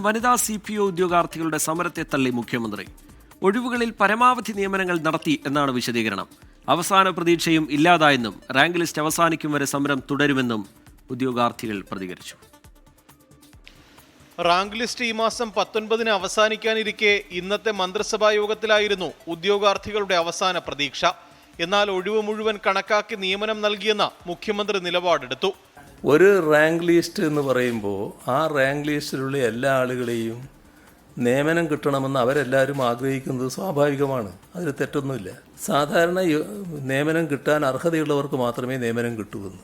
വനിതാ CPO ഉദ്യോഗാർത്ഥികളുടെ സമരത്തെ തള്ളി മുഖ്യമന്ത്രി. ഒഴിവുകളിൽ പരമാവധി നിയമനങ്ങൾ നടത്തി എന്നാണ് വിശദീകരണം. അവസാന പ്രതീക്ഷയും ഇല്ലാതായെന്നും റാങ്ക് ലിസ്റ്റ് അവസാനിക്കും വരെ സമരം തുടരുമെന്നും ഉദ്യോഗാർത്ഥികൾ പ്രതികരിച്ചു. റാങ്ക് ലിസ്റ്റ് ഈ മാസം 19-ന് അവസാനിക്കാനിരിക്കെ ഇന്നത്തെ മന്ത്രിസഭാ യോഗത്തിലായിരുന്നു ഉദ്യോഗാർത്ഥികളുടെ അവസാന പ്രതീക്ഷ. എന്നാൽ ഒഴിവ് മുഴുവൻ കണക്കാക്കി നിയമനം നൽകിയെന്ന മുഖ്യമന്ത്രി നിലപാടെടുത്തു. ഒരു റാങ്ക് ലിസ്റ്റ് എന്ന് പറയുമ്പോൾ ആ റാങ്ക് ലിസ്റ്റിലുള്ള എല്ലാ ആളുകളെയും നിയമനം കിട്ടണമെന്ന് അവരെല്ലാവരും ആഗ്രഹിക്കുന്നത് സ്വാഭാവികമാണ്. അതിൽ തെറ്റൊന്നുമില്ല. സാധാരണ നിയമനം കിട്ടാൻ അർഹതയുള്ളവർക്ക് മാത്രമേ നിയമനം കിട്ടൂവെന്ന്.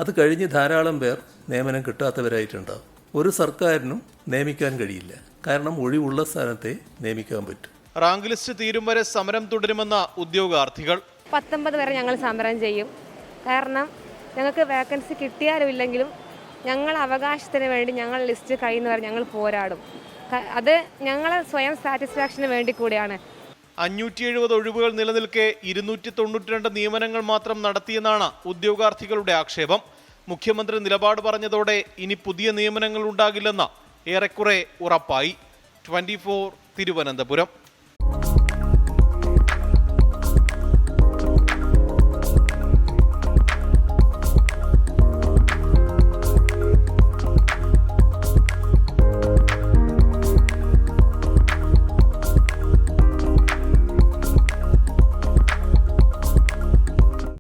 അത് കഴിഞ്ഞ് ധാരാളം പേർ നിയമനം കിട്ടാത്തവരായിട്ടുണ്ടാവും. ഒരു സർക്കാരിനും നിയമിക്കാൻ കഴിയില്ല. കാരണം ഒഴിവുള്ള സ്ഥാനത്തെ നിയമിക്കാൻ പറ്റും. റാങ്ക് ലിസ്റ്റ് തീരും വരെ സമരം തുടരുമെന്ന ഉദ്യോഗാർത്ഥികൾ. 19 വരെ ഞങ്ങൾ സമരം ചെയ്യും. കാരണം ഞങ്ങൾക്ക് വേക്കൻസി കിട്ടിയാലും ഇല്ലെങ്കിലും ഞങ്ങൾ അവകാശത്തിന് വേണ്ടി ഞങ്ങൾ ലിസ്റ്റ് കഴിയുന്നവരെ ഞങ്ങൾ പോരാടും. അത് ഞങ്ങളെ സ്വയം സാറ്റിസ്ഫാക്ഷന് വേണ്ടി കൂടിയാണ്. 570 ഒഴിവുകൾ നിലനിൽക്കെ 292 നിയമനങ്ങൾ മാത്രം നടത്തിയെന്നാണ് ഉദ്യോഗാർത്ഥികളുടെ ആക്ഷേപം. മുഖ്യമന്ത്രി നിലപാട് പറഞ്ഞതോടെ ഇനി പുതിയ നിയമനങ്ങൾ ഉണ്ടാകില്ലെന്ന് ഏറെക്കുറെ ഉറപ്പായി. 24 തിരുവനന്തപുരം.